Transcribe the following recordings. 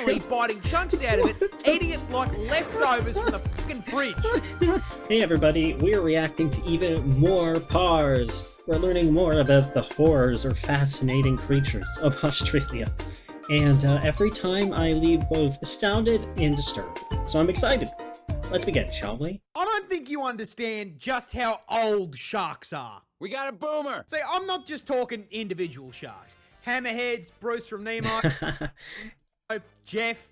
literally biting chunks out of it, eating it like leftovers from the fucking fridge. Hey everybody, we're reacting to even more Parz. We're learning more about the horrors or fascinating creatures of Australia. And every time I leave both astounded and disturbed. So I'm excited. Let's begin, shall we? I don't think you understand just how old sharks are. We got a boomer! See, I'm not just talking individual sharks. Hammerheads, Bruce from Nemo, Jeff.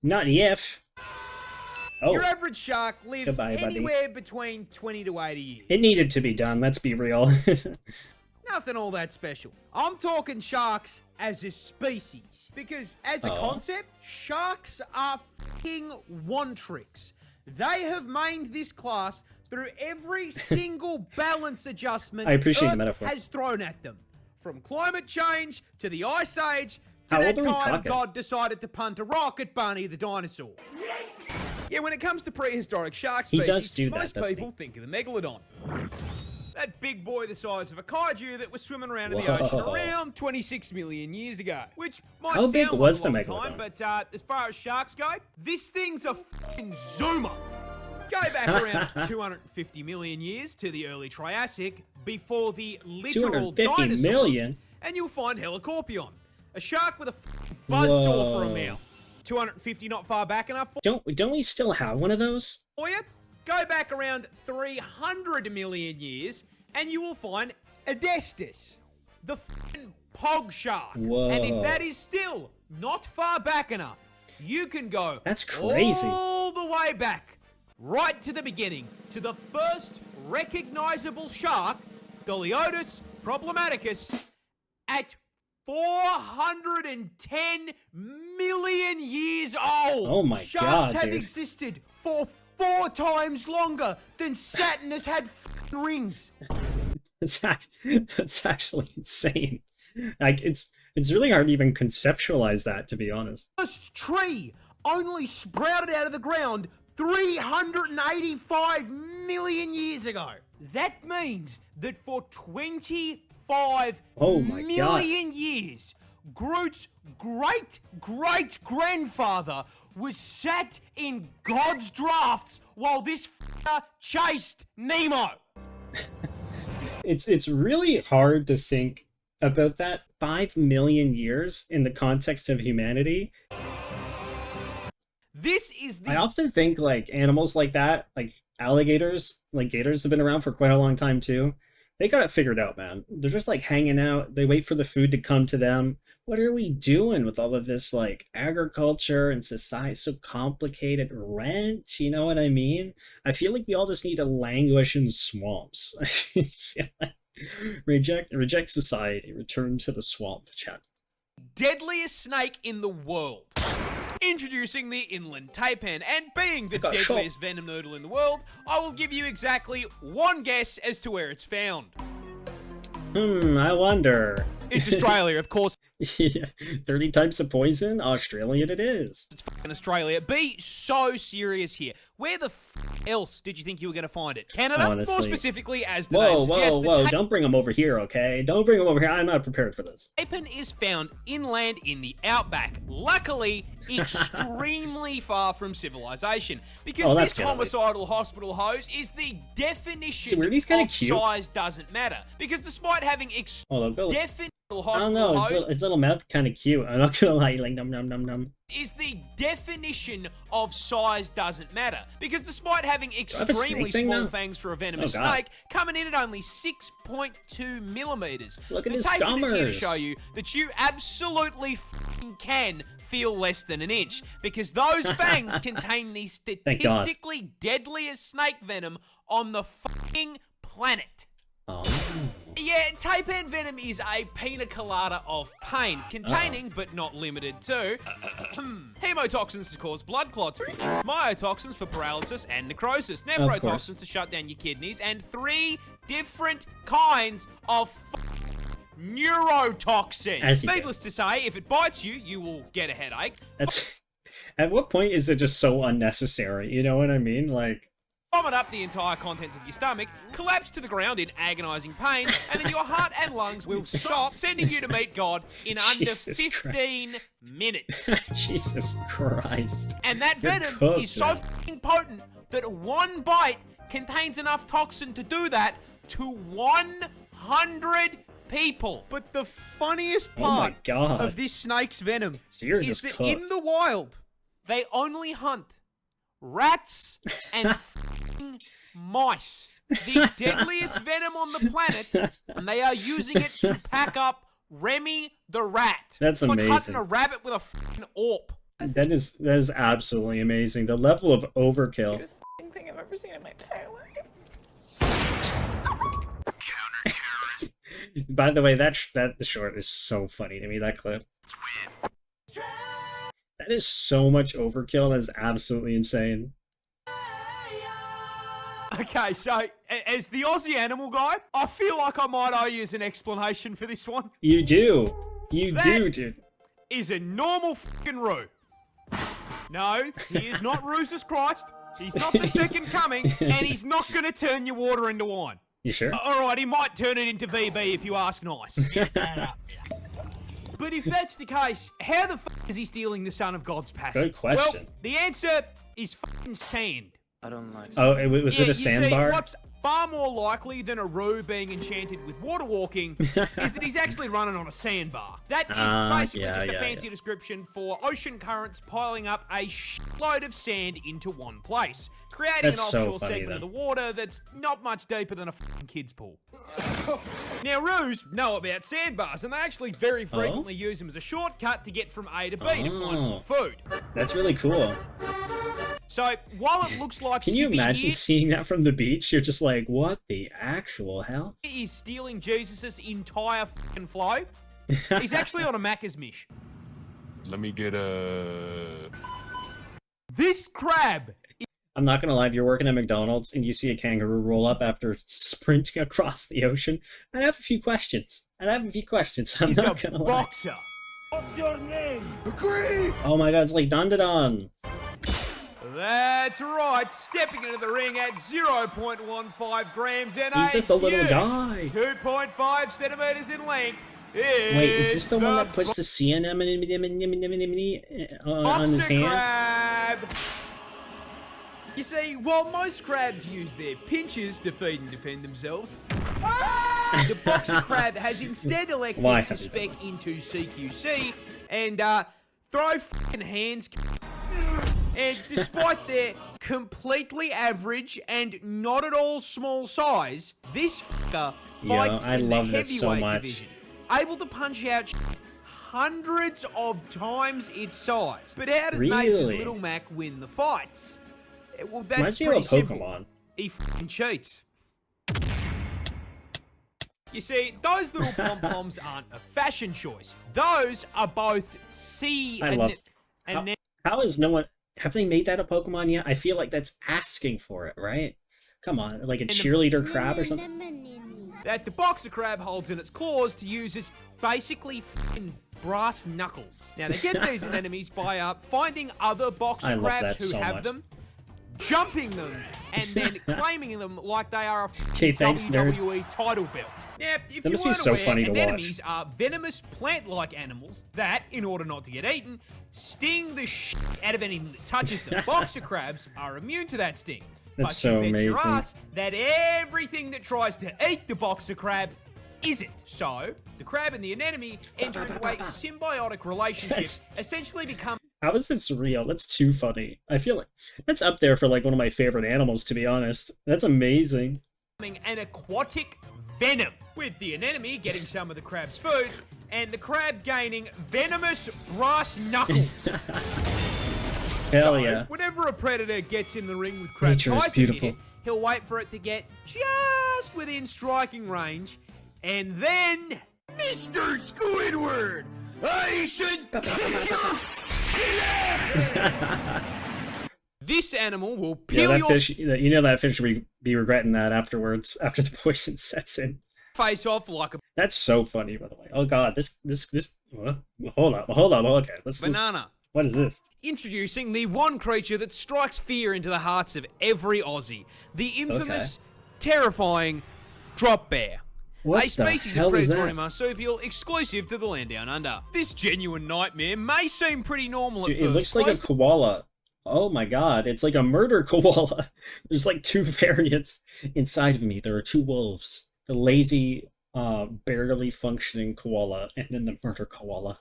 Not if. Oh, Your average shark lives goodbye, buddy. anywhere between 20 to 80 years. It needed to be done, let's be real. Nothing all that special. I'm talking sharks as a species. Because as a concept, sharks are fucking one-tricks. They have mained this class through every single balance adjustment I appreciate the Earth metaphor. has thrown at them. From climate change to the Ice Age to How that old are we time talking? God decided to punt a rock at Barney the dinosaur. Yeah, when it comes to prehistoric shark He species, does do that, most doesn't people he? think of the megalodon. That big boy the size of a kaiju that was swimming around in the ocean Whoa. around 26 million years ago. Which might How sound big like was a the long megalodon? time, but as far as sharks go, this thing's a fucking zoomer. Go back around 250 million years to the early Triassic before the literal 250 dinosaurs, million? and you'll find Helicorpion, a shark with a fucking buzzsaw for a Whoa. mouth. 250 not far back enough for Don't we still have one of those? you? Go back around 300 million years, and you will find Adestus, the fucking pog shark. Whoa. And if that is still not far back enough, you can go That's crazy. all the way back, right to the beginning, to the first recognizable shark, Goliotus problematicus, at 410 million years old. Oh my Sharks God, have dude. existed for 4 times longer than Saturn has had f***ing rings. That's actually insane. Like it's really hard to even conceptualize that, to be honest. First tree only sprouted out of the ground 385 million years ago. That means that for 25 Oh my million years, Groot's great-great-grandfather was sat in God's drafts while this f***er chased Nemo. It's really hard to think about that 5 million years in the context of humanity. This is the I often think like animals like that, like alligators, like gators have been around for quite a long time too. They got it figured out, man. They're just like hanging out. They wait for the food to come to them. What are we doing with all of this like agriculture and society? So complicated, rent, you know what I mean? I feel like we all just need to languish in swamps. I feel like reject society, return to the swamp, chat. deadliest snake in the world. Introducing the inland taipan, and being the got deadliest shot. venom noodle in the world, I will give you exactly one guess as to where it's found. I wonder. It's Australia, of course. Yeah, 30 types of poison? Australian it is. It's fucking Australia. Be so serious here. Where the f else did you think you were going to find it? Canada? Honestly. More specifically, as the Whoa, name suggests, whoa, whoa, the don't bring them over here, okay? Don't bring them over here. I'm not prepared for this. taipan is found inland in the outback. Luckily, extremely far from civilization. Because Oh, this that's good, at least. homicidal hospital hose is the definition See, were these kinda of cute? size doesn't matter. Because despite having Hold on, Bill. definitional I don't hospital know, hose his little mouth kind of cute. I'm not gonna lie, like num num num num. is the definition of size doesn't matter. Because despite having I have a extremely snake thing small now? fangs for a venomous Oh, God. snake, coming in at only 6.2 millimeters. Look at the his taipan is here to gummers. show you that you absolutely f***ing can feel less than an inch, because those fangs contain the Thank God. statistically deadliest snake venom on the fucking planet. Oh. Yeah, taipan venom is a pina colada of pain, containing but not limited to hemotoxins to cause blood clots, myotoxins for paralysis and necrosis, course. nephrotoxins to shut down your kidneys, and 3 different kinds of neurotoxin. As you do. Needless to say, if it bites you, you will get a headache. That's at what point is it just so unnecessary? You know what I mean? Like vomit up the entire contents of your stomach, collapse to the ground in agonizing pain, and then your heart and lungs will stop, sending you to meet God in under Jesus 15 minutes. Jesus Christ. And that You're venom cooked, is so man. fucking potent that one bite contains enough toxin to do that to 100 people. But the funniest Oh my part God. of this snake's venom So you're is just that cooked. in the wild, they only hunt rats and f***ing mice. The deadliest venom on the planet, and they are using it to pack up Remy the rat. That's it's like amazing. hunting a rabbit with a f***ing AWP. That is absolutely amazing. The level of overkill. Cutest f***ing thing I've ever seen in my entire life. By the way, that the short is so funny to me. That clip. That is so much overkill. That is absolutely insane. Okay, so as the Aussie animal guy, I feel like I might owe you an explanation for this one. You do. You That- do, dude. Is a normal fucking Roo. No, he is not Roosus Christ. He's not the second coming, and he's not going to turn your water into wine. You sure? Alright, he might turn it into VB if you ask nice. But if that's the case, how the fuck is he stealing the Son of God's passion? Good question. Well, the answer is fucking sand. I don't like Oh, was it a you sandbar? See, what's far more likely than a Roo being enchanted with water walking is that he's actually running on a sandbar. That is basically yeah, just a yeah, fancy description for ocean currents piling up a shitload of sand into one place, creating That's an so offshore funny, segment of though. the water that's not much deeper than a fucking kid's pool. Now, Roos know about sandbars, and they actually very frequently use them as a shortcut to get from A to B to find more food. That's really cool. So, while it looks like Can you Skippy imagine here seeing that from the beach? You're just like, what the actual hell? is stealing Jesus' entire fucking flow, he's actually on a Macca's mish. Let me get a... This crab I'm not gonna lie, if you're working at McDonald's and you see a kangaroo roll up after sprinting across the ocean, I'd have a few questions. I'm is a not gonna lie. boxer. Oh my god, it's like Dundadon. That's right, stepping into the ring at 0.15 grams and He's just a little huge guy. 2.5 centimeters in length. Wait, is this the one that It's puts the sea anemone on his boxer hands? crab. You see, while most crabs use their pinchers to feed and defend themselves, the boxer crab has instead elected Why to have you done spec this? into CQC and throw fucking hands. And despite their completely average and not at all small size, this fucker fights I in love the this so heavyweight much. division, able to punch out hundreds of times its size. But how does Nature's Really? Little Mac win the fights? Well, that's Reminds me pretty of a simple. Pokemon. He fucking cheats. You see, those little pom-poms aren't a fashion choice. Those are both sea I love- and How is no one... Have they made that a Pokemon yet? I feel like that's asking for it, right? Come on, like a cheerleader crab or something? that the boxer crab holds in its claws to use as basically fucking brass knuckles. Now, they get these enemies by finding other boxer I love crabs that who so have much. them, jumping them, and then claiming them like they are a Okay, thanks, nerd. WWE title belt. Now, if That you must be weren't so aware, funny to watch. anemones are venomous plant-like animals that, in order not to get eaten, sting the shit out of anything that touches them. Boxer crabs are immune to that sting. That's but so you bet your amazing. ass that everything that tries to eat the boxer crab isn't. So, the crab and the anemone enter into a symbiotic relationship, essentially become How is this real? That's too funny. I feel like that's up there for like one of my favorite animals, to be honest. That's amazing. an aquatic venom, with the anemone getting some of the crab's food, and the crab gaining venomous brass knuckles. Hell So, yeah. whenever a predator gets in the ring with crab Nature is Tyson beautiful. here, he'll wait for it to get just within striking range, and then... Mr. Squidward, I should this animal will Yeah, peel that your fish. You know that fish will be regretting that afterwards, after the poison sets in. face off like a That's so funny, by the way. Oh god, this. What? Hold up. Okay, let's. banana. What is this? Introducing the one creature that strikes fear into the hearts of every Aussie. The infamous, terrifying drop bear. What a species of the hell is predatory that? marsupial exclusive to the land down under. This genuine nightmare may seem pretty normal Dude, at first. it looks like a koala. Oh my god, it's like a murder koala. There's like two variants inside of me. There are two wolves. The lazy, barely functioning koala, and then the murder koala.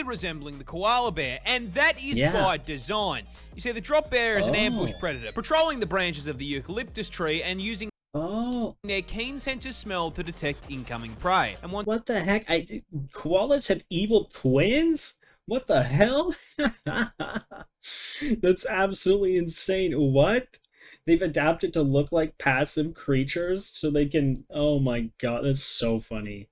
Resembling the koala bear, and that is by design. You see, the drop bear is an ambush predator, patrolling the branches of the eucalyptus tree and using their keen sense of smell to detect incoming prey. And what the heck? Koalas have evil twins? What the hell? That's absolutely insane. What? They've adapted to look like passive creatures so they can... Oh my god, that's so funny.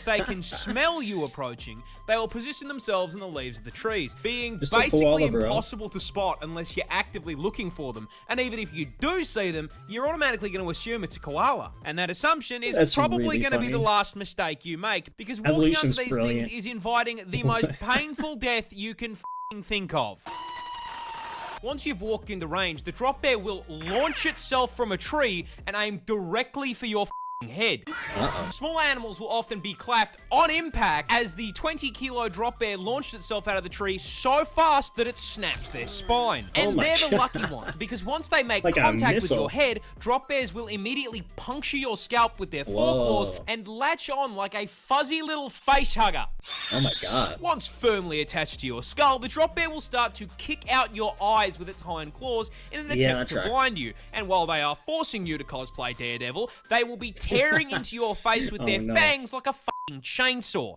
They can smell you approaching. They will position themselves in the leaves of the trees, being Just a basically koala, bro. impossible to spot unless you're actively looking for them. And even if you do see them, you're automatically going to assume it's a koala. And that assumption is probably really going to be the funny. last mistake you make, because walking Evolution's under these brilliant. things is inviting the most painful death you can think of. Once you've walked into range, the drop bear will launch itself from a tree and aim directly for your head. Small animals will often be clapped on impact as the 20-kilo drop bear launched itself out of the tree so fast that it snaps their spine. And they're the lucky ones, because once they make contact with your head, drop bears will immediately puncture your scalp with their forepaws and latch on like a fuzzy little face hugger. Oh my god. Once firmly attached to your skull, the drop bear will start to kick out your eyes with its hind claws in an attempt to blind you. And while they are forcing you to cosplay Daredevil, they will be tearing into your face with their fangs like a fucking chainsaw.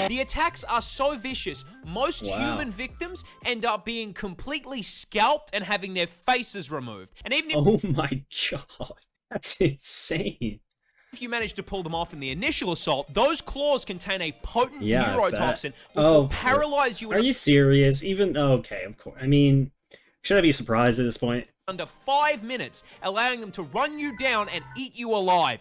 The attacks are so vicious, most human victims end up being completely scalped and having their faces removed. And even if Oh my god. That's insane. if you manage to pull them off in the initial assault, those claws contain a potent Yeah, neurotoxin which will paralyze you. Are you serious? Even okay, of course. I mean, should I be surprised at this point? Under 5 minutes, allowing them to run you down and eat you alive.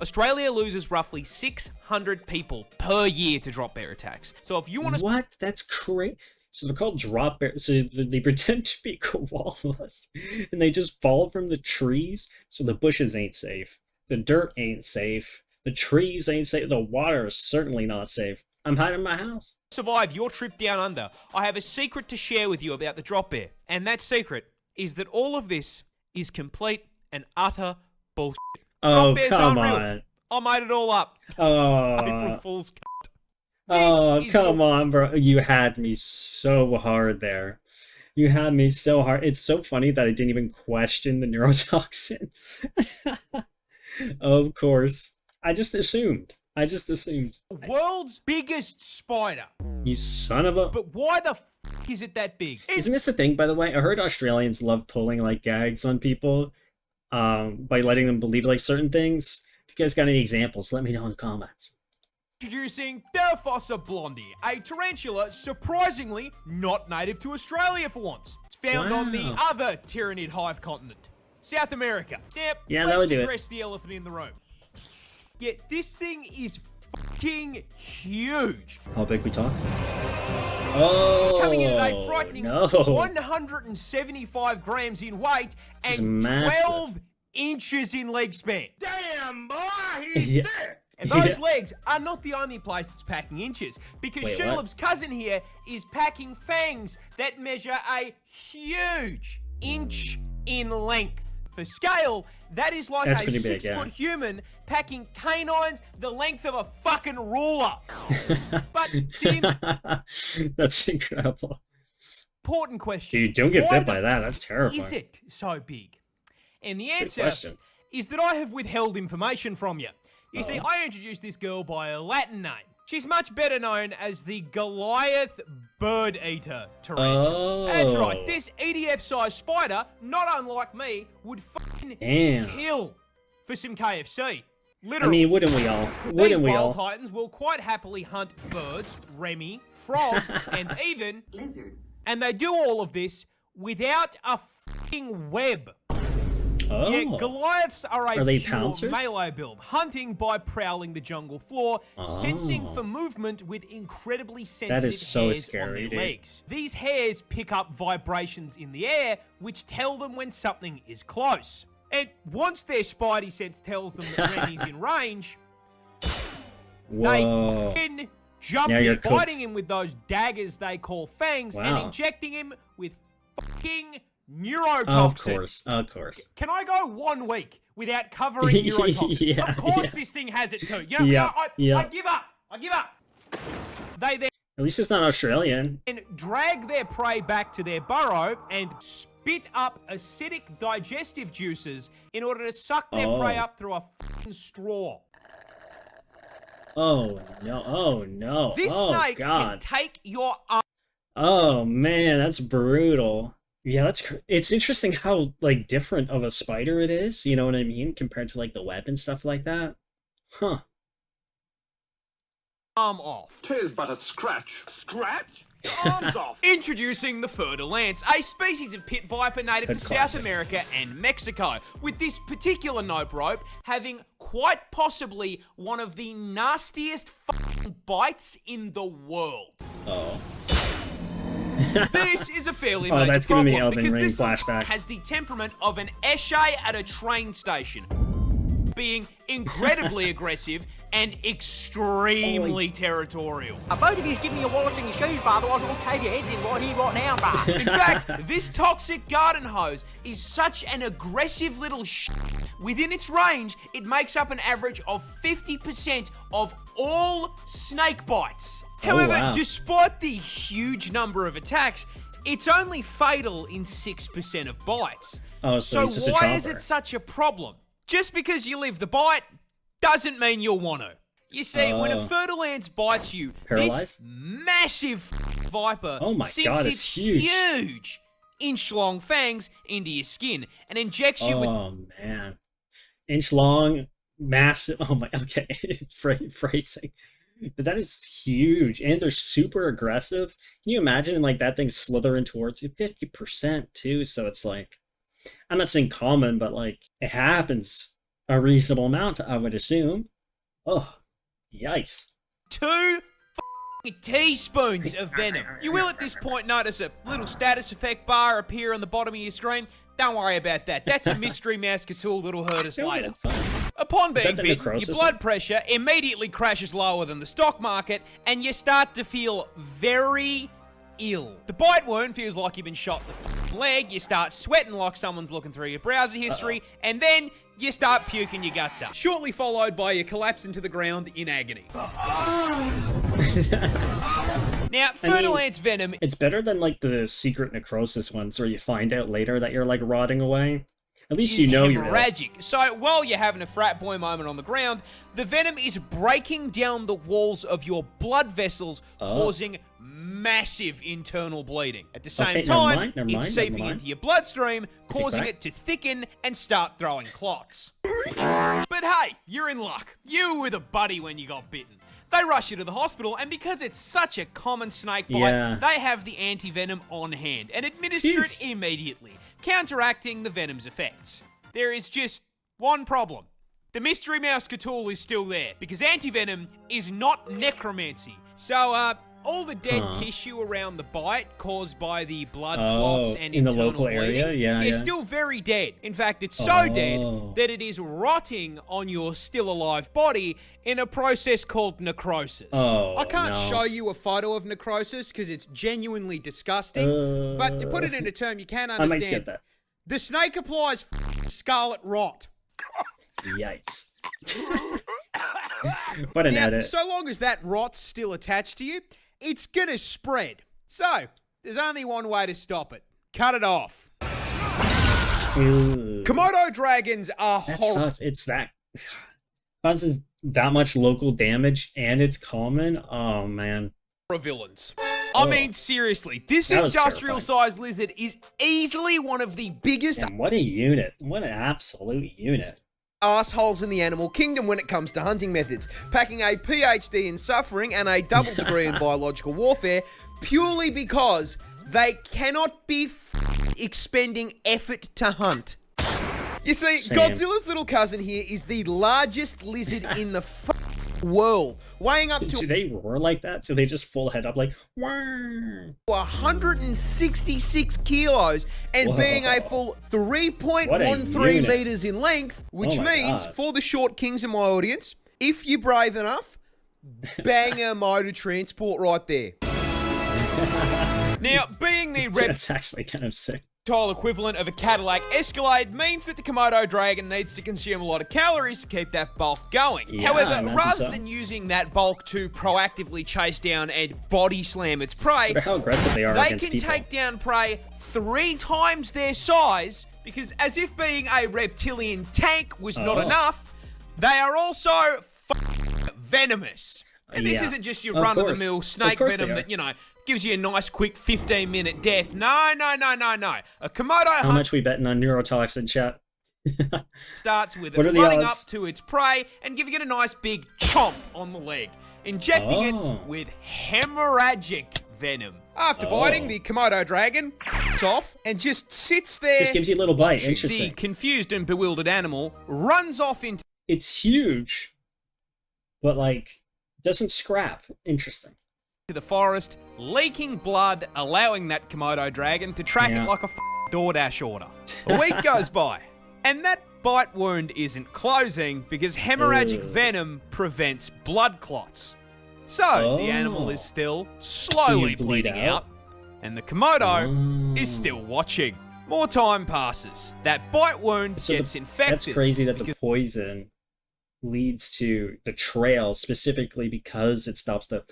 Australia loses roughly 600 people per year to drop bear attacks. So if you want to... What? That's crazy. So they're called drop bears. So they pretend to be koalas, and they just fall from the trees. So the bushes ain't safe. The dirt ain't safe. The trees ain't safe. The water is certainly not safe. I'm hiding in my house. survive your trip down under, I have a secret to share with you about the drop bear. And that secret is that all of this is complete and utter bullshit. Oh, Drop bears come aren't real. on. I made it all up. Oh, April Fool's cunt. oh, This is come on, bro. You had me so hard there. You had me so hard. It's so funny that I didn't even question the neurotoxin. Of course. I just assumed. The world's biggest spider. You son of a... But why the f is it that big? Isn't this a thing, by the way? I heard Australians love pulling, like, gags on people by letting them believe, like, certain things. If you guys got any examples, let me know in the comments. Introducing Theraphosa blondie, a tarantula surprisingly not native to Australia for once. It's found on the other tyrannid hive continent, South America. Yep, Yeah, that would do let's it. address the elephant in the room. Yeah, this thing is fucking huge. How big we talk? Oh, Coming in at a frightening no. 175 grams in weight It's and massive. 12 inches in leg span. Damn, boy, he's Yeah. thick. And those legs are not the only place it's packing inches, because Wait, Sherlob's cousin here is packing fangs that measure a huge inch in length. For scale, that is like That's a pretty big, 6-foot human packing canines the length of a fucking ruler. But the That's incredible. important question, Dude, don't get why bit by the that. fuck That's terrifying. is it so big? And the Good answer question. is that I have withheld information from you. You see, Uh-oh. I introduced this girl by a Latin name. She's much better known as the Goliath Bird Eater tarantula. That's right, this EDF-sized spider, not unlike me, would fucking Damn. kill for some KFC. I Literally. mean, wouldn't we all? These Wouldn't we wild all? titans will quite happily hunt birds, Remy, frogs, and even lizard. And they do all of this without a fucking web. Oh. Yeah, Goliaths are they pure pouncers? melee build, hunting by prowling the jungle floor, sensing for movement with incredibly sensitive so hairs scary, on their dude. legs. These hairs pick up vibrations in the air, which tell them when something is close. And once their spidey sense tells them that Rennie's in range, Whoa. they fucking jump Now you're in, biting cooked. him with those daggers they call fangs, and Wow. injecting him with fucking Of neurotoxin. course. Can I go 1 week without covering neurotoxin? Yeah, of course, yeah. this thing has it too. You know, Yeah, I yeah. give up. I give up. They then At least it's not Australian. drag their prey back to their burrow and spit up acidic digestive juices in order to suck their prey up through a fucking straw. Oh no! Oh no! This oh snake God! can take your arm. Oh man, that's brutal. Yeah, it's interesting how like different of a spider it is. You know what I mean, compared to like the web and stuff like that. Huh? Arm off. 'Tis but a scratch. Scratch? Arms off. Introducing the further ants, a species of pit viper native to South America and Mexico, with this particular nope rope having quite possibly one of the nastiest fucking bites in the world. Oh. This is a fairly major that's giving problem me Elden because Ring this thing flashbacks. has the temperament of an eshay at a train station, being incredibly aggressive and extremely territorial. Both of you give me your wallets and your shoes, but otherwise I'll cave your heads in right here, right now, but. In fact, this toxic garden hose is such an aggressive little within its range, it makes up an average of 50% of all snake bites. However, wow. despite the huge number of attacks, it's only fatal in 6% of bites. Oh, so it's just a why is chomper. it such a problem? Just because you live the bite doesn't mean you'll want to. You see, when a fertile ant bites you, Paralyzed? this massive viper Oh my sinks God, its it's huge. huge inch-long fangs into your skin and injects you with Oh man, inch long, massive. Oh my. Okay, phrasing. But that is huge, and they're super aggressive. Can you imagine like that thing slithering towards you? 50% too. So it's like, I'm not saying common, but like it happens a reasonable amount, I would assume. Oh, yikes. 2 teaspoons of venom. You will at this point notice a little status effect bar appear on the bottom of your screen. Don't worry about that. That's a mystery mouse tool that'll hurt us later. Upon being the bitten, necrosis your blood pressure immediately crashes lower than the stock market, and you start to feel very ill. The bite wound feels like you've been shot in the fucking leg, you start sweating like someone's looking through your browser history, and then you start puking your guts up. Shortly followed by your collapse into the ground in agony. Now, fertile ant's venom... It's better than like the secret necrosis ones where you find out later that you're like rotting away. At least you know you're ill. hemorrhagic. So while you're having a frat boy moment on the ground, the venom is breaking down the walls of your blood vessels, causing massive internal bleeding. At the same time, it's seeping into your bloodstream, causing it to thicken and start throwing clots. But hey, you're in luck. You were the buddy when you got bitten. They rush you to the hospital, and because it's such a common snake bite, they have the anti-venom on hand and administer it immediately, counteracting the venom's effects. There is just one problem. The mystery mouse tool is still there, because anti-venom is not necromancy. So, all the dead tissue around the bite caused by the blood clots and in the internal local area, bleeding, they're still very dead. In fact, it's so dead that it is rotting on your still alive body in a process called necrosis. I can't show you a photo of necrosis because it's genuinely disgusting, but to put it in a term you can understand, I might skip that. The snake applies scarlet rot. Yikes. What an edit. So long as that rot's still attached to you, it's gonna spread. So, there's only one way to stop it. Cut it off. Komodo dragons are horrible. It's that causes that much local damage and it's common. Oh man. Villains. I mean, seriously, this industrial-sized lizard is easily one of the biggest... And what a unit. What an absolute unit. Assholes in the animal kingdom when it comes to hunting methods, packing a PhD in suffering and a double degree in biological warfare purely because they cannot be expending effort to hunt. You see, Same. Godzilla's little cousin here is the largest lizard in the world, weighing up to Do they roar like that? Do they just full head up like, wah? 166 kilos and Whoa. being a full What 3.13 a unit. meters in length, which Oh my means God. for the short kings in my audience, if you're brave enough, bang a motor transport right there. Now, being the That's actually kind of sick. reptile equivalent of a Cadillac Escalade means that the Komodo dragon needs to consume a lot of calories to keep that bulk going. Yeah, However, imagine rather so. than using that bulk to proactively chase down and body slam its prey, Wonder how aggressive they are they against can people. take down prey 3 times their size, because as if being a reptilian tank was not Oh. enough, they are also venomous. And this Yeah. isn't just your Of run-of-the-mill course. snake Of course venom they are. that, you know, gives you a nice quick 15-minute death. No. A Komodo How hunt much we betting on neurotoxin, chat? starts with What it are the running odds? up to its prey and giving it a nice big chomp on the leg, injecting Oh. it with hemorrhagic venom. After Oh. biting, the Komodo dragon off and just sits there. Just gives you a little bite. The Interesting. confused and bewildered animal runs off into It's huge, but like doesn't scrap. Interesting. the forest, leaking blood, allowing that Komodo dragon to track Yeah. it like a DoorDash order. A week goes by, and that bite wound isn't closing because hemorrhagic Ugh. venom prevents blood clots. So the animal is still slowly you bleed bleeding out? out, and the Komodo Oh. is still watching. More time passes. That bite wound So gets the- infected. That's crazy that the because- poison leads to the trail specifically because it stops the.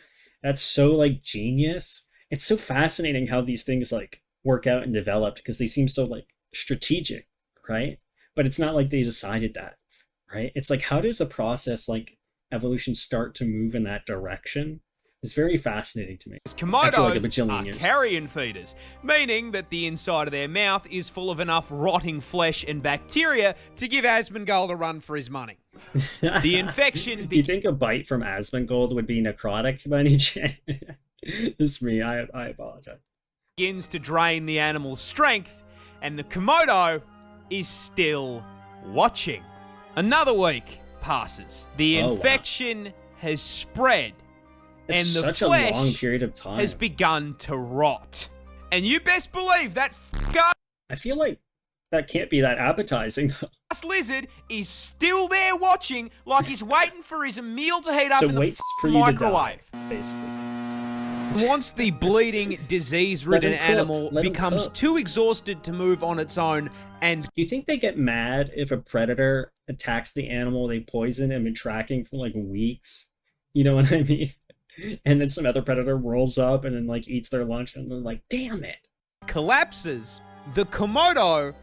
That's so like genius. It's so fascinating how these things like work out and develop because they seem so like strategic, right? But it's not like they decided that, right? It's like how does a process like evolution start to move in that direction? It's very fascinating to me. Komodos After like a bajillion are years. carrion feeders, meaning that the inside of their mouth is full of enough rotting flesh and bacteria to give Asmongold a run for his money. The infection Do you think a bite from Asmongold would be necrotic by any chance? It's me. I apologize. begins to drain the animal's strength, and the Komodo is still watching. Another week passes. The Oh, wow. infection has spread, It's and the such a flesh long period of time. has begun to rot. And you best believe that I feel like that can't be that appetizing. though. lizard is still there watching like he's waiting for his meal to heat up So in the waits for you microwave. to die, basically. Once the bleeding, disease-ridden Let him cook. animal Let him becomes cook. too exhausted to move on its own and Do you think they get mad if a predator attacks the animal they poison and been tracking for like weeks? You know what I mean? And then some other predator rolls up and then like eats their lunch and they're like, damn it. collapses, the Komodo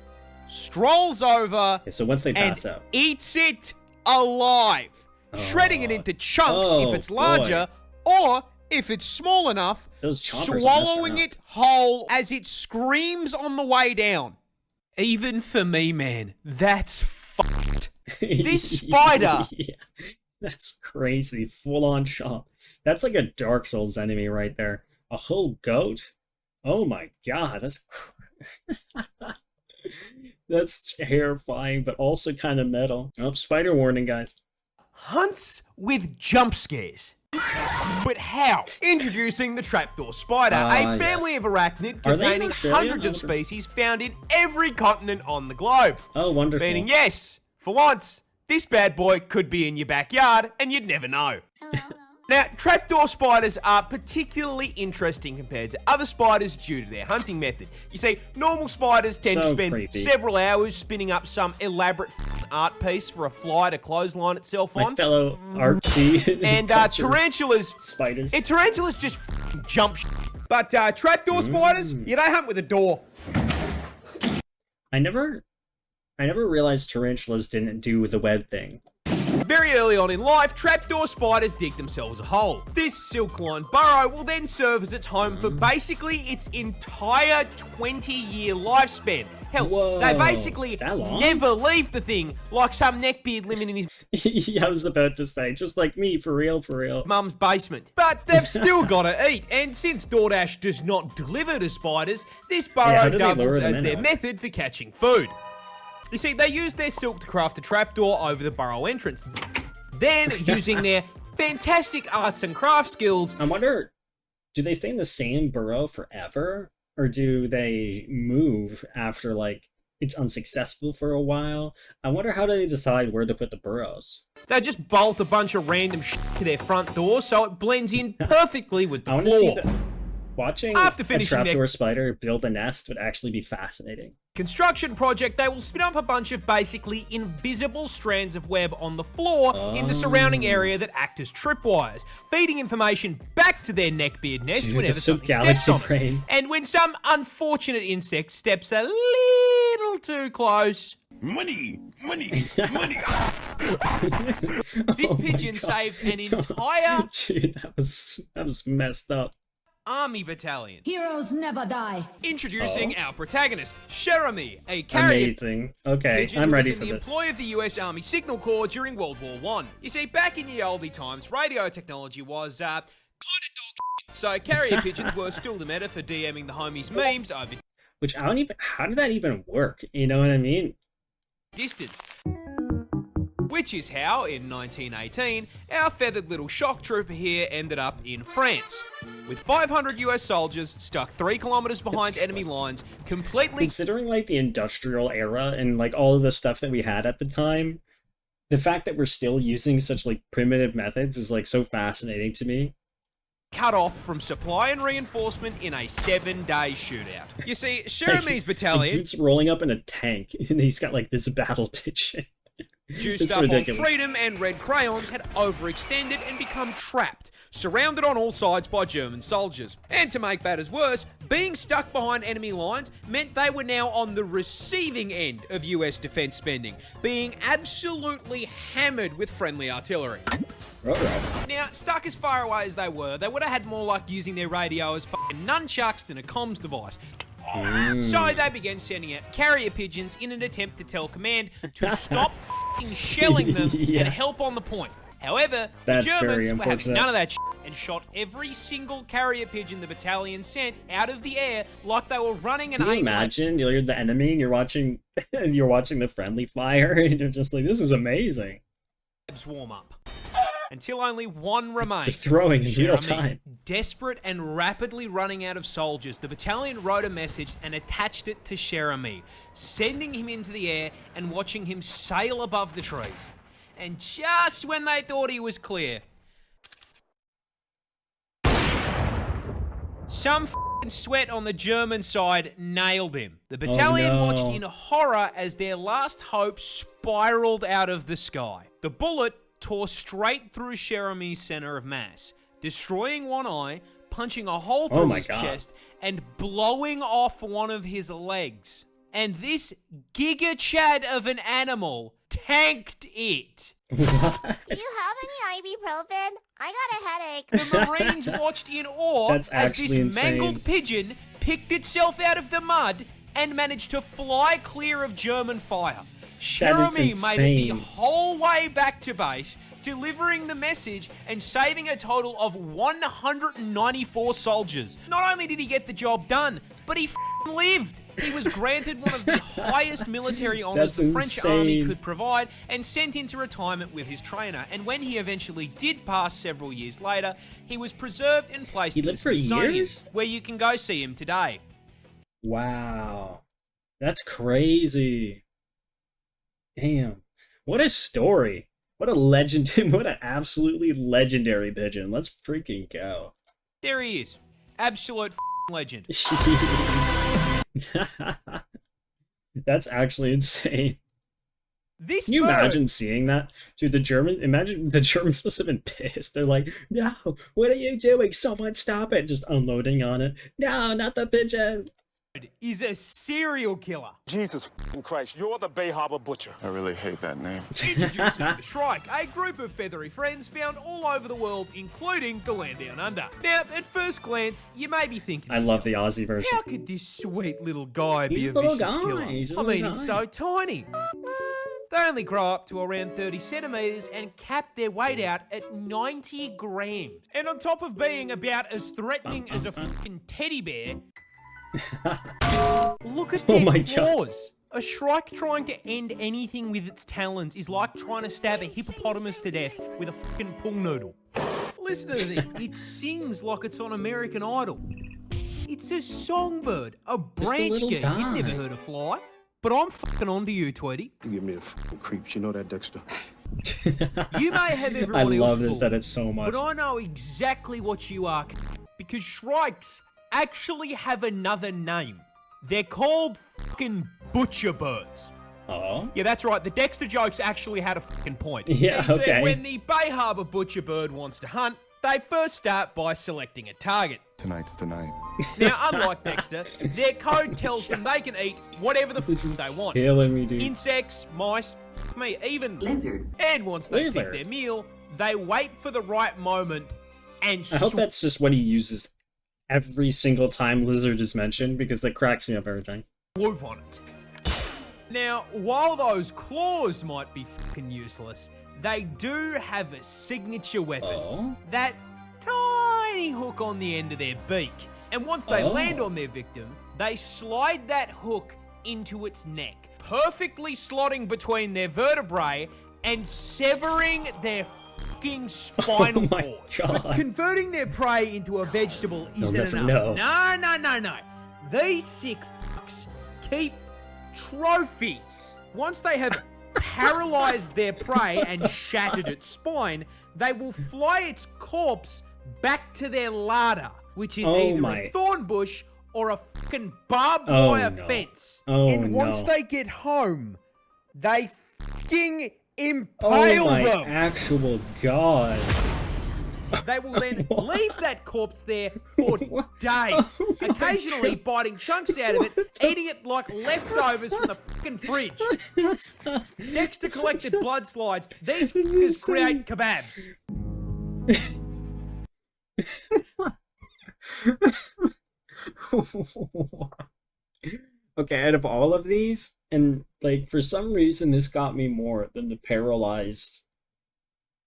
strolls over Okay, so once they and pass out. eats it alive, shredding it Oh. into chunks Oh, if it's boy. larger, or if it's small enough, Those chompers are messing swallowing up. it whole as it screams on the way down. Even for me, man, that's fucked. This spider- Yeah, that's crazy. Full on chomp. That's like a Dark Souls enemy right there. A whole goat? Oh my god, that's terrifying, but also kind of metal. Oh, spider warning, guys. Hunts with jump scares. But how? Introducing the trapdoor spider, Ah, a family yes. of arachnid Are they in containing Australia? hundreds of species found in every continent on the globe. Oh, wonderful. Meaning, yes, for once, this bad boy could be in your backyard and you'd never know. Now, trapdoor spiders are particularly interesting compared to other spiders due to their hunting method. You see, normal spiders tend to So spend creepy. several hours spinning up some elaborate art piece for a fly to clothesline itself My on. fellow artsy And culture tarantulas, spiders. tarantulas just jump. But trapdoor spiders, yeah, they hunt with a door. I never realized tarantulas didn't do the web thing. Very early on in life, trapdoor spiders dig themselves a hole. This silk-lined burrow will then serve as its home for basically its entire 20-year lifespan. Hell, Whoa, they basically that long? never leave the thing, like some neckbeard living in his Yeah, I was about to say, just like me, for real, for real. mum's basement. But they've still got to eat, and since DoorDash does not deliver to spiders, this Yeah, how burrow do they lure doubles them as in their out? method for catching food. You see, they used their silk to craft a trapdoor over the burrow entrance. Then, using their fantastic arts and craft skills... I wonder, do they stay in the same burrow forever? Or do they move after, like, it's unsuccessful for a while? I wonder how do they decide where to put the burrows? They just bolt a bunch of random shit to their front door so it blends in perfectly with the I want to floor. see watching After a finishing their trapdoor spider build a nest would actually be fascinating. construction project, they will spin up a bunch of basically invisible strands of web on the floor in the surrounding area that act as tripwires, feeding information back to their neckbeard nest Dude, whenever that's so something steps galaxy on it. brain. And when some unfortunate insect steps a little too close, Money! Money! Money! this Oh my pigeon God. saved an entire Dude, that was messed up. army battalion. Heroes never die. Introducing our protagonist, Jeremy, a carrier Amazing. Okay, pigeon I'm who ready was for in the this. employ of the US Army Signal Corps during World War I. You see, back in the oldie times, radio technology was, kind of dog shit. So carrier pigeons were still the meta for DMing the homies memes over Which I don't even. How did that even work? You know what I mean? distance. Which is how, in 1918, our feathered little shock trooper here ended up in France, with 500 US soldiers stuck 3 kilometers behind It's enemy France. lines, completely Considering like the industrial era and like all of the stuff that we had at the time, the fact that we're still using such like primitive methods is like so fascinating to me. cut off from supply and reinforcement in a 7-day shootout. You see, Jeremy's The battalion, dude's rolling up in a tank and he's got like this battle pigeon. juiced It's up ridiculous. on freedom and red crayons, had overextended and become trapped, surrounded on all sides by German soldiers. And to make matters worse, being stuck behind enemy lines meant they were now on the receiving end of US defense spending, being absolutely hammered with friendly artillery. Alright. Now, stuck as far away as they were, they would have had more luck using their radio as fucking nunchucks than a comms device. So they began sending out carrier pigeons in an attempt to tell command to stop fucking shelling them Yeah. and help on the point. However, That's the very Germans were having unfortunate. none of that shit and shot every single carrier pigeon the battalion sent out of the air like they were running an Can you aim. imagine you're the enemy and you're watching the friendly fire and you're just like, this is amazing. Warm up. Until only one remained. They're throwing in real Jeremy. time. Desperate and rapidly running out of soldiers, the battalion wrote a message and attached it to Jeremy, sending him into the air and watching him sail above the trees. And just when they thought he was clear, some f***ing sweat on the German side nailed him. The battalion no. watched in horror as their last hope spiraled out of the sky. The bullet tore straight through Jeremy's center of mass, destroying one eye, punching a hole Oh through my his God. chest, and blowing off one of his legs. And this Giga Chad of an animal tanked it. Do you have any ibuprofen? I got a headache. The Marines watched in awe That's as this actually insane. mangled pigeon picked itself out of the mud and managed to fly clear of German fire. Jeremy made it the insane. whole way back to base, delivering the message and saving a total of 194 soldiers. Not only did he get the job done, but he f***ing lived. He was granted one of the highest military honors That's the French army insane. could provide and sent into retirement with his trainer. And when he eventually did pass several years later, he was preserved and placed He in the lived for Smithsonian, years? where you can go see him today. Wow. That's crazy. Damn. What a story. What a legend. What an absolutely legendary pigeon. Let's freaking go. There he is. Absolute f***ing legend. That's actually insane. This Can you bird- imagine seeing that? Dude, imagine the Germans must have been pissed. They're like, no, what are you doing? Someone stop it. Just unloading on it. No, not the pigeon. is a serial killer. Jesus Christ, you're the Bay Harbor Butcher. I really hate that name. Introducing the Shrike, a group of feathery friends found all over the world, including the land down under. Now, at first glance, you may be thinking, I love the Aussie version. how could this sweet little guy be He's a a little vicious guy, killer? he's a I little mean, he's so tiny. They only grow up to around 30 centimeters and cap their weight out at 90 grams. And on top of being about as threatening as a fucking teddy bear, look at Oh their my God. claws. A shrike trying to end anything with its talons is like trying to stab a hippopotamus to death with a fucking pool noodle. Listen to this. It sings like it's on American Idol. It's a songbird, a branch little geek. guy. You've never heard a fly. But I'm fucking onto you, Tweety. You give me the fucking creeps. You know that, Dexter? You may have I everyone else love this fooled, that it's so much. but I know exactly what you are, because shrikes actually have another name. They're called fucking butcher birds. Oh. Yeah, that's right. The Dexter jokes actually had a fucking point. Yeah, He said okay. when the Bay Harbor butcher bird wants to hunt, they first start by selecting a target. Tonight's the night. Now, unlike Dexter, their code tells them they can eat whatever the This fuck is they want. killing me, dude. Insects, mice, me, even Lizard. And once they Lizard. pick their meal, they wait for the right moment and I hope that's just what he uses every single time lizard is mentioned, because that cracks me up every time. swoop on it. Now, while those claws might be fucking useless, they do have a signature weapon. Oh? That tiny hook on the end of their beak. And once they Oh. land on their victim, they slide that hook into its neck, perfectly slotting between their vertebrae and severing their fucking spinal Oh my cord. God. But converting their prey into a vegetable They'll isn't never enough. know. No. These sick fucks keep trophies. Once they have paralyzed their prey and shattered its spine, they will fly its corpse back to their larder, which is Oh either my- a thorn bush or a fucking barbed Oh wire no. fence. Oh And once no. they get home, they fucking Oh impale my them. actual god. They will then leave that corpse there for days, Oh my occasionally God. biting chunks out of it, eating it like leftovers from the fucking fridge. Next to collected blood slides, these fuckers create kebabs. Okay, out of all of these, and like for some reason this got me more than the paralyzed,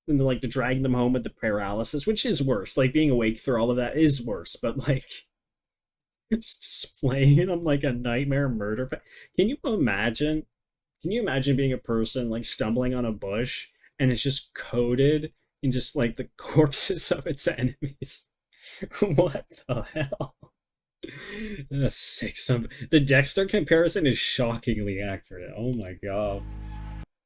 than the, like to drag them home with the paralysis, which is worse. Like being awake through all of that is worse, but like just displaying it on like a nightmare murder. Can you imagine? Can you imagine being a person like stumbling on a bush and it's just coated in just like the corpses of its enemies? What the hell? That's sick. The Dexter comparison is shockingly accurate. Oh my god.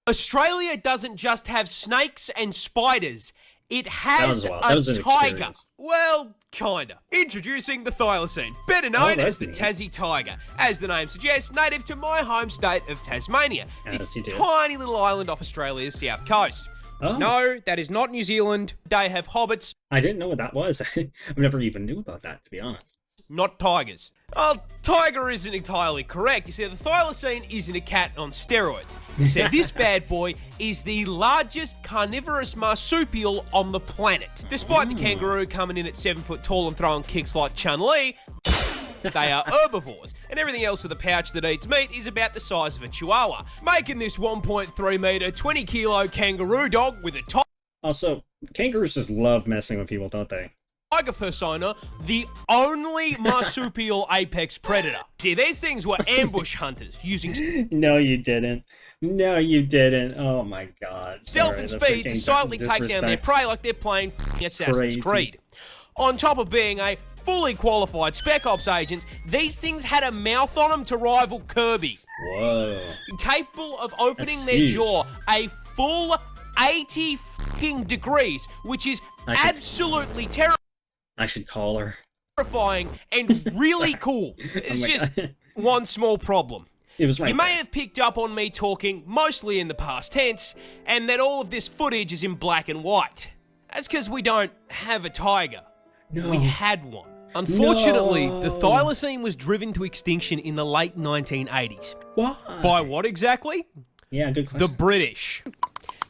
Australia doesn't just have snakes and spiders. It has That was a an tiger. experience. Well, kinda. Introducing the thylacine, better known that's as the neat. Tassie tiger. As the name suggests, native to my home state of Tasmania. Yes, This you do. tiny little island off Australia's south coast. Oh. No, that is not New Zealand. They have hobbits, I didn't know what that was. I've never even knew about that, to be honest. not tigers. Oh, tiger isn't entirely correct. You see, the thylacine isn't a cat on steroids. So this bad boy is the largest carnivorous marsupial on the planet. Despite the kangaroo coming in at 7 foot tall and throwing kicks like Chun-Li, they are herbivores, and everything else with a pouch that eats meat is about the size of a chihuahua, making this 1.3 meter, 20 kilo kangaroo dog with a Also, kangaroos just love messing with people, don't they? tiger persona, the only marsupial apex predator. See, these things were ambush hunters using No, you didn't. No, you didn't. Oh my god. stealth Sorry, and the speed to freaking silently take down their disrespect. prey like they're playing Assassin's Crazy. Creed. On top of being a fully qualified Spec Ops agents, these things had a mouth on them to rival Kirby. Whoa. Capable of opening That's their huge. jaw a full 80 fucking degrees, which is I should- absolutely I should call her. terrifying and really cool. Oh It's my just God. one small problem. It was right You may there. have picked up on me talking mostly in the past tense, and that all of this footage is in black and white. That's because we don't have a tiger. No. We had one. Unfortunately, the No. thylacine was driven to extinction in the late 1980s. Why? By what exactly? Yeah, good The question. British.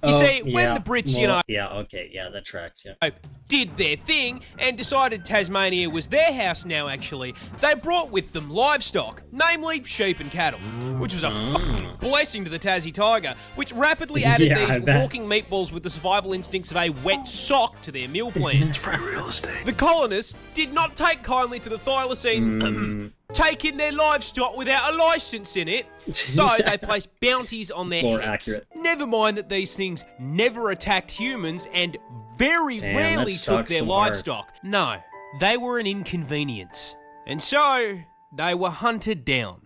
You see, when the Brits, you know, Yeah, okay, yeah, that tracks, yeah. did their thing and decided Tasmania was their house now, actually, they brought with them livestock, namely sheep and cattle, which was a fucking blessing to the Tassie tiger, which rapidly added Yeah, I these bet. walking meatballs with the survival instincts of a wet sock to their meal plan. Free real estate. The colonists did not take kindly to the thylacine taking their livestock without a license in it, so they placed bounties on their More heads. accurate. Never mind that these things never attacked humans and very Damn, rarely that took sucks their so hard. livestock. No, they were an inconvenience. And so, they were hunted down.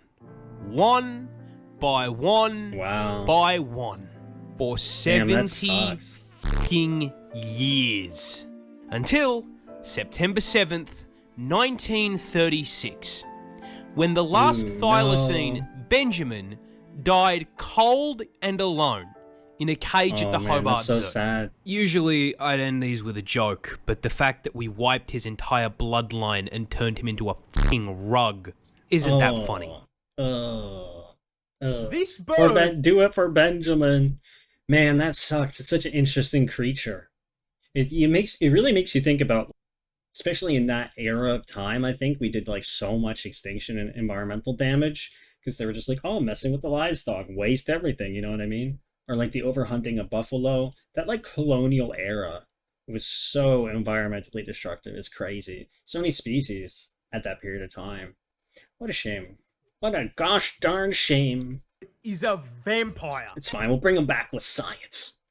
One by one Wow. by one. For Damn, that 70 sucks. fucking years. Until September 7th, 1936. When the last Ooh, thylacine, no. Benjamin, died cold and alone in a cage at the Man, Hobart that's so Zoo. sad. Usually, I'd end these with a joke, but the fact that we wiped his entire bloodline and turned him into a fucking rug isn't that funny. This For bird do it for Benjamin. Man, that sucks. It's such an interesting creature. It really makes you think about, especially in that era of time. I think we did like so much extinction and environmental damage because they were just like, oh, messing with the livestock, waste everything. You know what I mean? Or like the overhunting of buffalo. That like colonial era was so environmentally destructive. It's crazy. So many species at that period of time. What a shame. What a gosh darn shame. is a vampire. It's fine. We'll bring him back with science.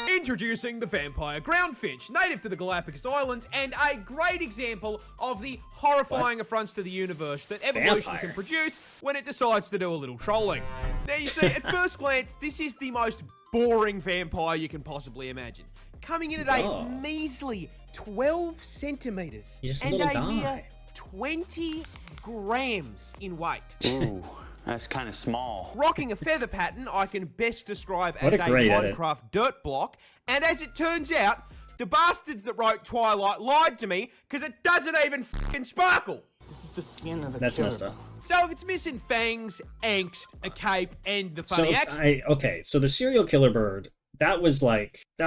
Introducing the vampire groundfinch, native to the Galapagos Islands, and a great example of the horrifying affronts to the universe that evolution Vampire. can produce when it decides to do a little trolling. Now, you see, at first glance, this is the most boring vampire you can possibly imagine. Coming in at Oh. a measly 12 centimeters He's just a and little a mere guy. 20 grams in weight. Ooh, that's kind of small. Rocking a feather pattern I can best describe What as a a great edit. Minecraft dirt block. And as it turns out, the bastards that wrote Twilight lied to me because it doesn't even fucking sparkle. This is the skin of a That's killer. messed up. So if it's missing fangs, angst, a cape, and the So funny if accent, so the serial killer bird, that was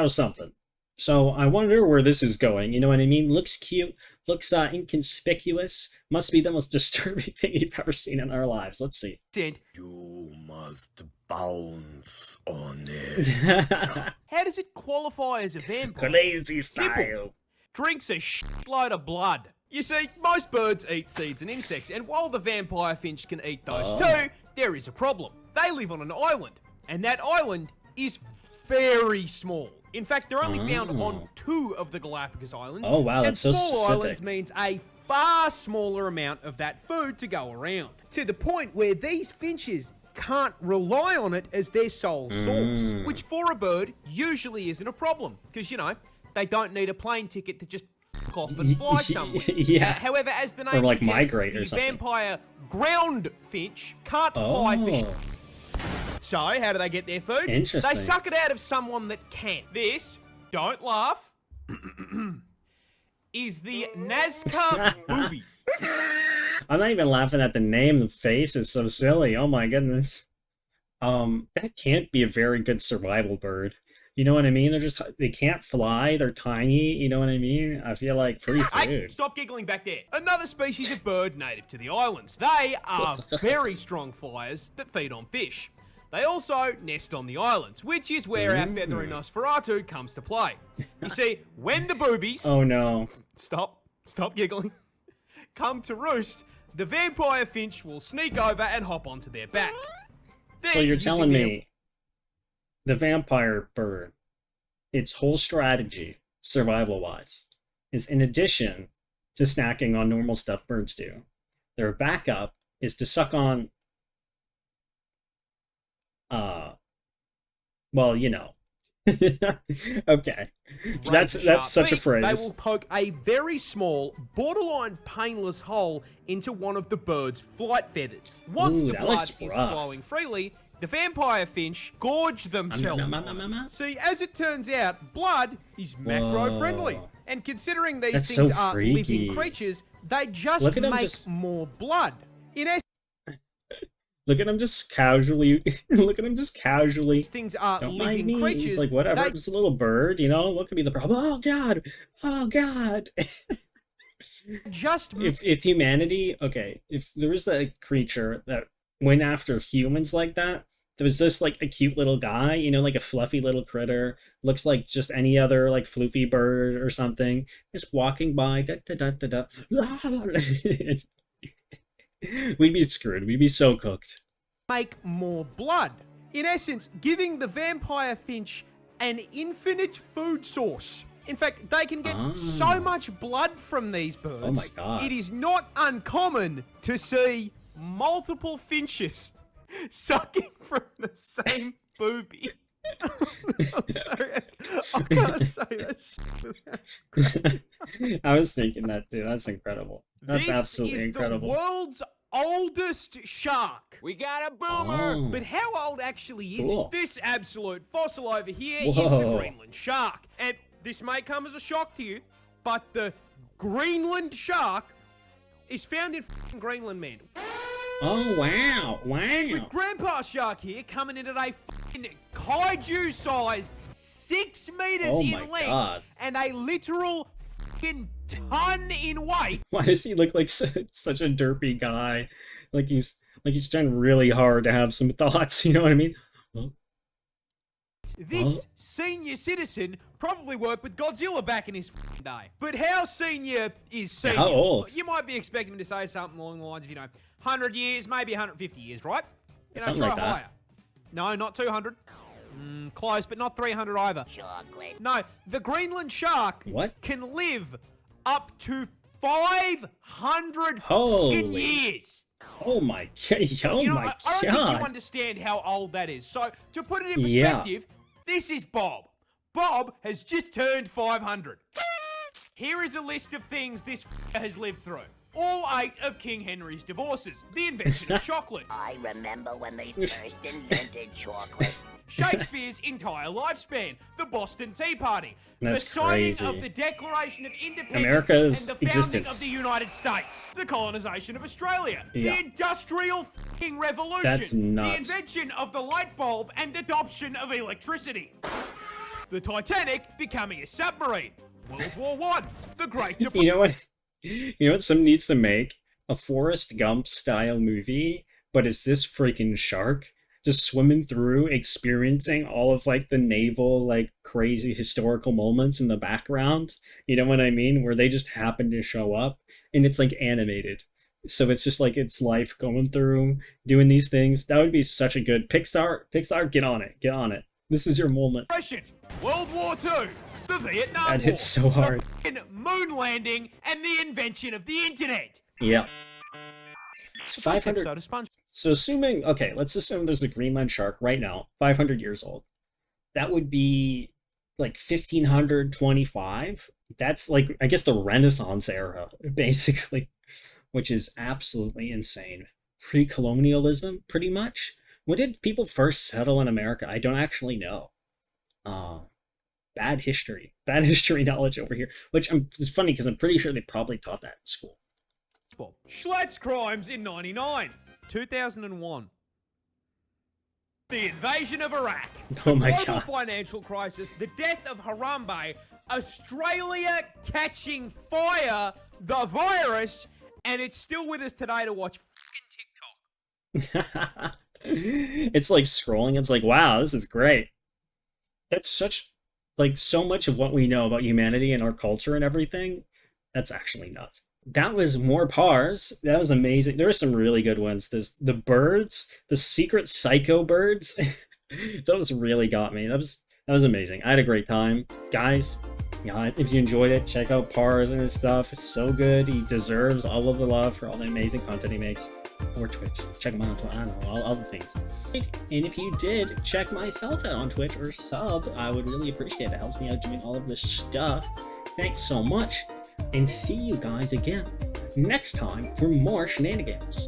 something. So I wonder where this is going. You know what I mean? Looks cute, looks inconspicuous. Must be the most disturbing thing you've ever seen in our lives. Let's see. You must bounce on it. how does it qualify as a vampire? Crazy Simple. style. Drinks a shitload of blood. You see, most birds eat seeds and insects, and while the vampire finch can eat those too, there is a problem. They live on an island, and that island is very small. In fact, they're only found on 2 of the Galapagos Islands. Oh, wow, and that's so small specific. islands means a far smaller amount of that food to go around. To the point where these finches can't rely on it as their sole source, which for a bird usually isn't a problem, because, you know, they don't need a plane ticket to just f*** off and fly somewhere. Yeah. However, as the name like suggests, migrate or the something. vampire ground finch can't fly fish. Oh, So, how do they get their food? Interesting. They suck it out of someone that can. This, don't laugh, is the Nazca booby. I'm not even laughing at the name. The face is so silly. Oh my goodness. That can't be a very good survival bird. You know what I mean? They can't fly. They're tiny. You know what I mean? I feel like free Hey, food. stop giggling back there. Another species of bird native to the islands. They are very strong flyers that feed on fish. They also nest on the islands, which is where our feathery Nosferatu comes to play. You see, when the boobies... Oh no. Stop giggling. Come to roost, the vampire finch will sneak over and hop onto their back. So Then, you're using telling their- me the vampire bird, its whole strategy, survival-wise, is in addition to snacking on normal stuff birds do, their backup is to suck on, well, you know. Okay. That's such a They phrase. will poke a very small, borderline painless hole into one of the bird's flight feathers. Once Ooh, the that blood looks is rough. flowing freely, the vampire finch gorge themselves on it. See, as it turns out, blood is macro-friendly. Whoa. And considering these That's things so are freaky. living creatures, they just Look at 'em make just- more blood. In essence, Look at him just casually. Look at him just casually. these things are Don't mind living me. creatures. He's like, whatever. They I'm just a little bird, you know. Look at me, the problem. Oh God. Oh God. just if humanity, okay, if there was a creature that went after humans like that, there was this like a cute little guy, you know, like a fluffy little critter, looks like just any other like floofy bird or something, just walking by, da da da da da. We'd be screwed. We'd be so cooked. Make more blood. In essence, giving the vampire finch an infinite food source. In fact, they can get so much blood from these birds. Oh my God. It is not uncommon to see multiple finches sucking from the same boobie. I'm sorry, I can't say that. I was thinking that too. That's incredible. That's absolutely incredible. This is the world's oldest shark. We got a boomer. But how old actually is it? This absolute fossil over here is Whoa. the Greenland shark. And this may come as a shock to you, but the Greenland shark is found in f***ing Greenland, man. Oh, wow. Wow. And with Grandpa Shark here coming in at a f***ing kaiju-sized 6 meters Oh in my length God. and a literal f***ing ton in weight. Why does he look like such a derpy guy? Like he's trying really hard to have some thoughts, you know what I mean? This senior citizen probably worked with Godzilla back in his f***ing day. But how senior is senior? How old? You might be expecting him to say something along the lines of, 100 years, maybe 150 years, right? Something Try like that. higher. No, not 200. Close, but not 300 either. Chocolate. No, the Greenland shark What? can live up to 500 Holy. fucking years. Oh my god. Oh You know, my I don't think you god. understand how old that is. So, to put it in Yeah. perspective, this is Bob. Bob has just turned 500. Here is a list of things this has lived through. All 8 of King Henry's divorces. The invention of chocolate. I remember when they first invented chocolate. Shakespeare's entire lifespan. The Boston Tea Party. That's the signing crazy. of the Declaration of Independence America's and the founding existence. of the United States. The colonization of Australia. Yeah. The Industrial f***ing Revolution. That's nuts. The invention of the light bulb and adoption of electricity. The Titanic becoming a submarine. World War I. The Great Depression. You know what? You know what someone needs to make? A Forrest Gump style movie, but it's this freaking shark just swimming through, experiencing all of like the naval, like crazy historical moments in the background. You know what I mean? Where they just happen to show up and it's like animated. So it's just like its life going through, doing these things. That would be such a good Pixar, get on it. Get on it. This is your moment. World War II. The Vietnam That War. hits so hard. The f***ing moon landing and the invention of the internet. Yeah. It's First 500. episode of SpongeBob. So assuming, okay, let's assume there's a Greenland shark right now, 500 years old. That would be like 1525. That's like, I guess, the Renaissance era, basically, which is absolutely insane. Pre-colonialism, pretty much. When did people first settle in America? I don't actually know. Bad history knowledge over here, which it's funny because I'm pretty sure they probably taught that in school. Schlatt's crimes in 99. 2001. The invasion of Iraq. Oh my the global God. financial crisis. The death of Harambe. Australia catching fire. The virus. And it's still with us today to watch fucking TikTok. It's like scrolling. It's like, wow, this is great. That's such, like, so much of what we know about humanity and our culture and everything. That's actually nuts. That was more Parz. That was amazing. There were some really good ones. The birds, the secret psycho birds. Those really got me. That was amazing. I had a great time. Guys, if you enjoyed it, check out Parz and his stuff. It's so good. He deserves all of the love for all the amazing content he makes. Or Twitch. Check him out on Twitch. I don't know, all the things. And if you did check myself out on Twitch or sub, I would really appreciate it. It helps me out doing all of this stuff. Thanks so much. And see you guys again next time for more shenanigans.